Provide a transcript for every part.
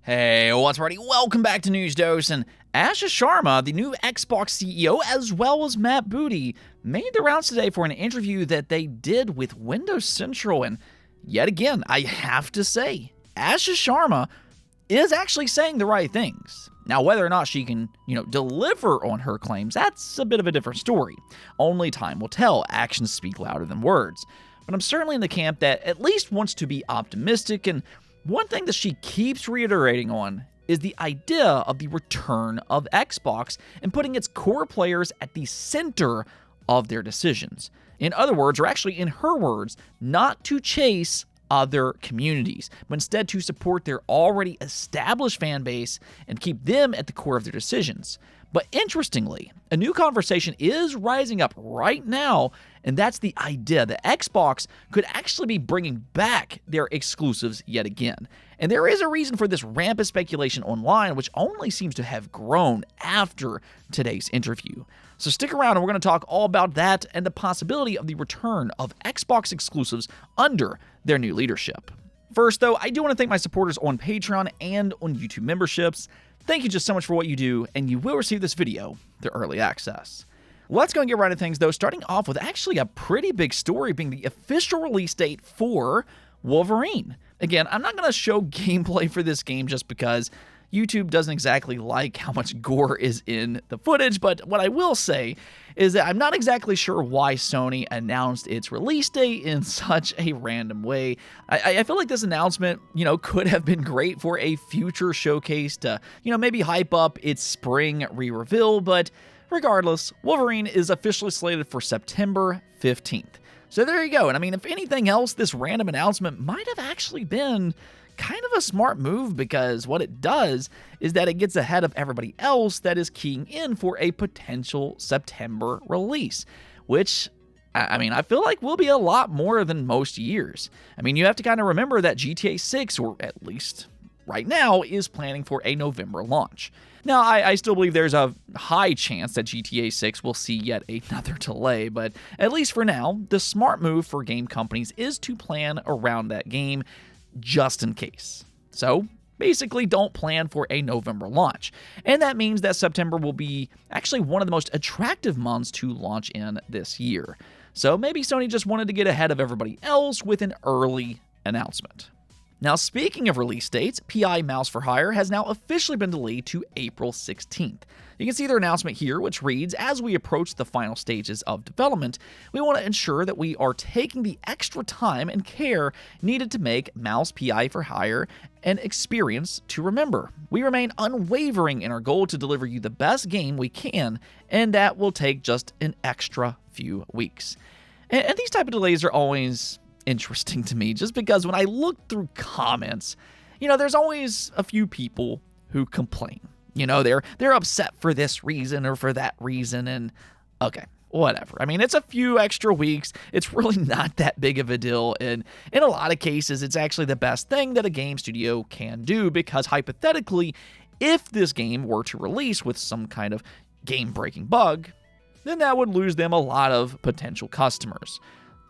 Hey, what's up, everybody? Welcome back to News Dose. And Ashish Sharma, the new Xbox CEO, as well as Matt Booty, made the rounds today for an interview that they did with Windows Central. And yet again, I have to say, Ashish Sharma is actually saying the right things. Now, whether or not she can, deliver on her claims, that's a bit of a different story. Only time will tell. Actions speak louder than words. But I'm certainly in the camp that at least wants to be optimistic, and one thing that she keeps reiterating on is the idea of the return of Xbox and putting its core players at the center of their decisions. In other words, or actually in her words, not to chase other communities, but instead to support their already established fan base and keep them at the core of their decisions. But interestingly, a new conversation is rising up right now, and that's the idea that Xbox could actually be bringing back their exclusives yet again. And there is a reason for this rampant speculation online, which only seems to have grown after today's interview. So stick around and we're going to talk all about that and the possibility of the return of Xbox exclusives under their new leadership. First, though, I do want to thank my supporters on Patreon and on YouTube memberships. Thank you just so much for what you do, and you will receive this video through early access. Let's go and get right into things, though, starting off with actually a pretty big story being the official release date for Wolverine. Again, I'm not going to show gameplay for this game just because YouTube doesn't exactly like how much gore is in the footage, but what I will say is that I'm not exactly sure why Sony announced its release date in such a random way. I feel like this announcement, could have been great for a future showcase to, maybe hype up its spring re-reveal, but regardless, Wolverine is officially slated for September 15th. So there you go, and I mean, if anything else, this random announcement might have actually been kind of a smart move, because what it does is that it gets ahead of everybody else that is keying in for a potential September release, which, I feel like will be a lot more than most years. You have to kind of remember that GTA 6, or at least right now, is planning for a November launch. Now, I still believe there's a high chance that GTA 6 will see yet another delay, but at least for now, the smart move for game companies is to plan around that game just in case. So basically, don't plan for a November launch. And that means that September will be actually one of the most attractive months to launch in this year. So maybe Sony just wanted to get ahead of everybody else with an early announcement. Now, speaking of release dates, PI Mouse for Hire has now officially been delayed to April 16th. You can see their announcement here, which reads, "As we approach the final stages of development, we want to ensure that we are taking the extra time and care needed to make Mouse PI for Hire an experience to remember. We remain unwavering in our goal to deliver you the best game we can, and that will take just an extra few weeks." And these type of delays are always interesting to me, just because when I look through comments, there's always a few people who complain. They're upset for this reason or for that reason, and okay, whatever. It's a few extra weeks. It's really not that big of a deal, and in a lot of cases, it's actually the best thing that a game studio can do, because hypothetically, if this game were to release with some kind of game-breaking bug, then that would lose them a lot of potential customers.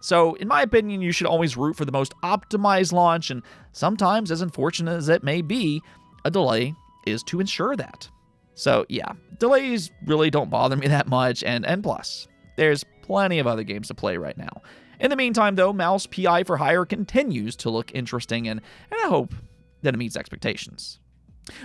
So, in my opinion, you should always root for the most optimized launch, and sometimes, as unfortunate as it may be, a delay is to ensure that. So, yeah, delays really don't bother me that much, and plus, there's plenty of other games to play right now. In the meantime, though, Mouse PI for Hire continues to look interesting, and I hope that it meets expectations.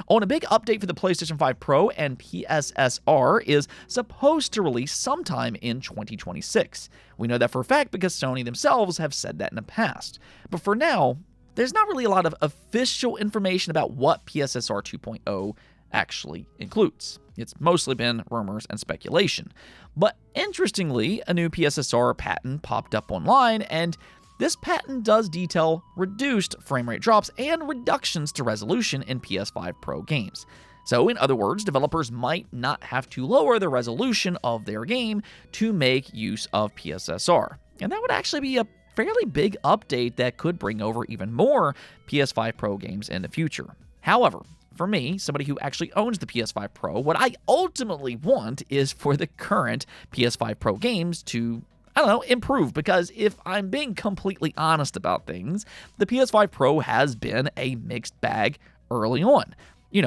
On a big update for the PlayStation 5 Pro, and PSSR is supposed to release sometime in 2026. We know that for a fact because Sony themselves have said that in the past. But for now, there's not really a lot of official information about what PSSR 2.0 actually includes. It's mostly been rumors and speculation. But interestingly, a new PSSR patent popped up online, and this patent does detail reduced frame rate drops and reductions to resolution in PS5 Pro games. So, in other words, developers might not have to lower the resolution of their game to make use of PSSR. And that would actually be a fairly big update that could bring over even more PS5 Pro games in the future. However, for me, somebody who actually owns the PS5 Pro, what I ultimately want is for the current PS5 Pro games to improve, because if I'm being completely honest about things, the PS5 Pro has been a mixed bag early on.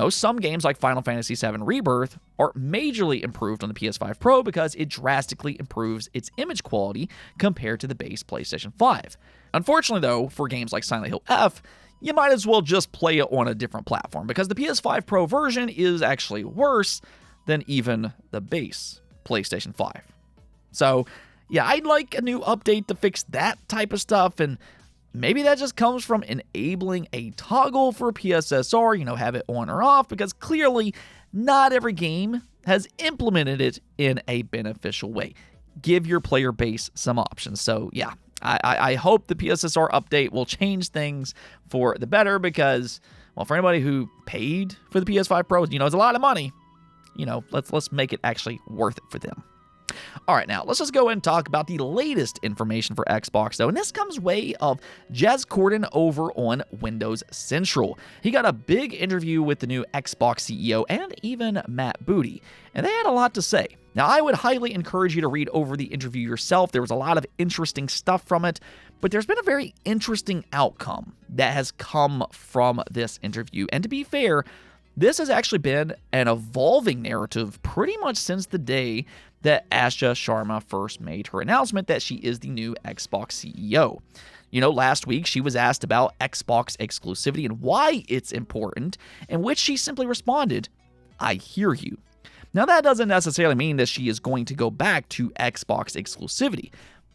Some games like Final Fantasy VII Rebirth are majorly improved on the PS5 Pro because it drastically improves its image quality compared to the base PlayStation 5. Unfortunately, though, for games like Silent Hill F, you might as well just play it on a different platform because the PS5 Pro version is actually worse than even the base PlayStation 5. So, yeah, I'd like a new update to fix that type of stuff, and maybe that just comes from enabling a toggle for PSSR, have it on or off, because clearly not every game has implemented it in a beneficial way. Give your player base some options. So, yeah, I hope the PSSR update will change things for the better because, well, for anybody who paid for the PS5 Pro, it's a lot of money. Let's make it actually worth it for them. All right, now let's just go and talk about the latest information for Xbox, though, and this comes way of Jez Corden over on Windows Central. He got a big interview with the new Xbox CEO and even Matt Booty, and they had a lot to say. Now, I would highly encourage you to read over the interview yourself. There was a lot of interesting stuff from it, but there's been a very interesting outcome that has come from this interview, and to be fair, this has actually been an evolving narrative pretty much since the day that Asha Sharma first made her announcement that she is the new Xbox CEO. Last week she was asked about Xbox exclusivity and why it's important, in which she simply responded, "I hear you." Now, that doesn't necessarily mean that she is going to go back to Xbox exclusivity,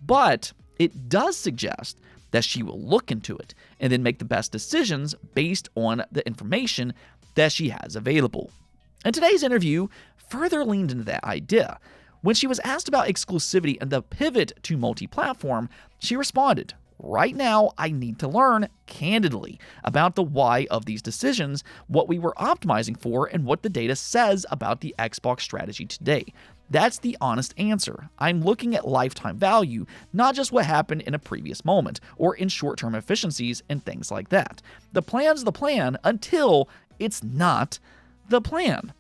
but it does suggest that she will look into it and then make the best decisions based on the information that she has available. And today's interview further leaned into that idea. When she was asked about exclusivity and the pivot to multi-platform, she responded, "Right now, I need to learn candidly about the why of these decisions, what we were optimizing for, and what the data says about the Xbox strategy today. That's the honest answer. I'm looking at lifetime value, not just what happened in a previous moment, or in short-term efficiencies and things like that. The plan's the plan until it's not the plan."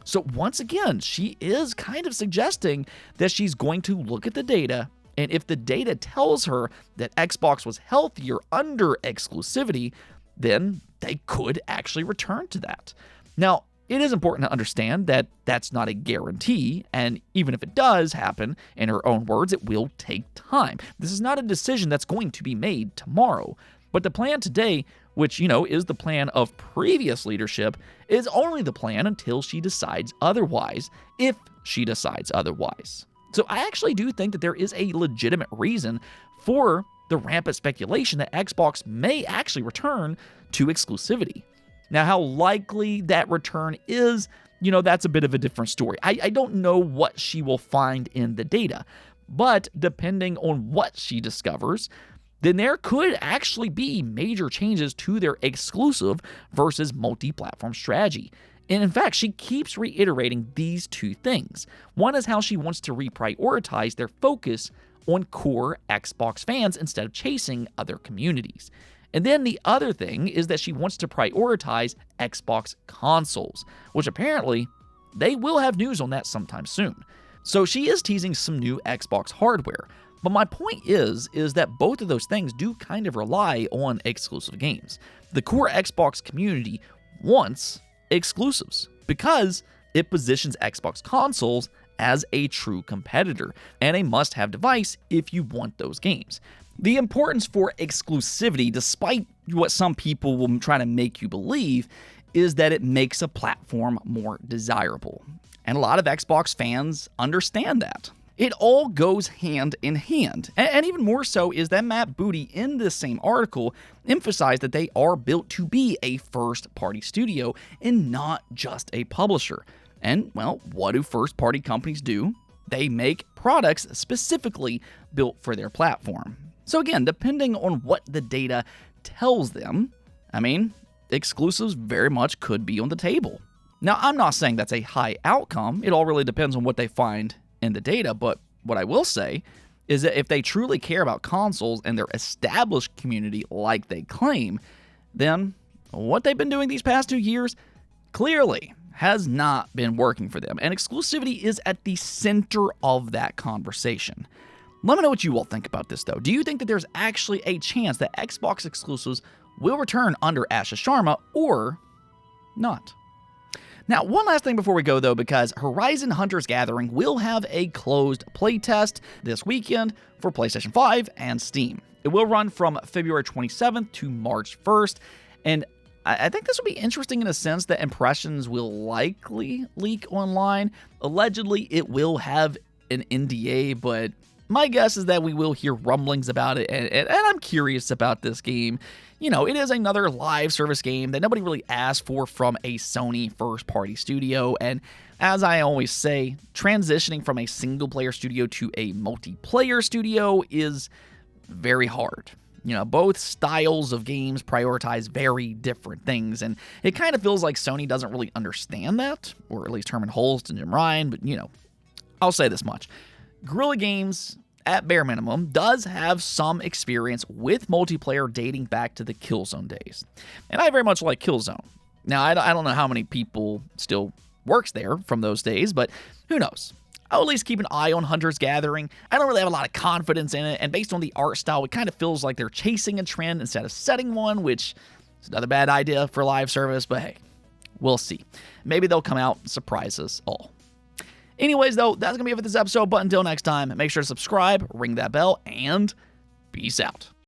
So once again, she is kind of suggesting that she's going to look at the data, and if the data tells her that Xbox was healthier under exclusivity, then they could actually return to that. Now, it is important to understand that that's not a guarantee, and even if it does happen, in her own words, it will take time. This is not a decision that's going to be made tomorrow. But the plan today, which, is the plan of previous leadership, is only the plan until she decides otherwise, if she decides otherwise. So I actually do think that there is a legitimate reason for the rampant speculation that Xbox may actually return to exclusivity. Now, how likely that return is, that's a bit of a different story. I don't know what she will find in the data, but depending on what she discovers, then there could actually be major changes to their exclusive versus multi-platform strategy. And in fact, she keeps reiterating these two things. One is how she wants to reprioritize their focus on core Xbox fans instead of chasing other communities. And then the other thing is that she wants to prioritize Xbox consoles, which apparently they will have news on that sometime soon. So she is teasing some new Xbox hardware. But my point is that both of those things do kind of rely on exclusive games. The core Xbox community wants exclusives because it positions Xbox consoles as a true competitor and a must-have device if you want those games. The importance for exclusivity, despite what some people will try to make you believe, is that it makes a platform more desirable. And a lot of Xbox fans understand that. It all goes hand in hand. And even more so is that Matt Booty in this same article emphasized that they are built to be a first-party studio and not just a publisher. And, well, what do first-party companies do? They make products specifically built for their platform. So again, depending on what the data tells them, exclusives very much could be on the table. Now, I'm not saying that's a high outcome. It all really depends on what they find in the data, but what I will say is that if they truly care about consoles and their established community like they claim, then what they've been doing these past 2 years clearly has not been working for them, and exclusivity is at the center of that conversation. Let me know what you all think about this, though. Do you think that there's actually a chance that Xbox exclusives will return under Asha Sharma, or not. Now, one last thing before we go, though, because Horizon Hunters Gathering will have a closed playtest this weekend for PlayStation 5 and Steam. It will run from February 27th to March 1st, and I think this will be interesting in a sense that impressions will likely leak online. Allegedly, it will have an NDA, but my guess is that we will hear rumblings about it, and I'm curious about this game. You know, it is another live service game that nobody really asked for from a Sony first-party studio, and as I always say, transitioning from a single-player studio to a multiplayer studio is very hard. You know, both styles of games prioritize very different things, and it kind of feels like Sony doesn't really understand that, or at least Herman Holst and Jim Ryan, but, you know, I'll say this much. Guerrilla Games, at bare minimum, does have some experience with multiplayer dating back to the Killzone days. And I very much like Killzone. Now, I don't know how many people still works there from those days, but who knows? I'll at least keep an eye on Hunter's Gathering. I don't really have a lot of confidence in it, and based on the art style, it kind of feels like they're chasing a trend instead of setting one, which is another bad idea for live service, but hey, we'll see. Maybe they'll come out and surprise us all. Anyways, though, that's going to be it for this episode, but until next time, make sure to subscribe, ring that bell, and peace out.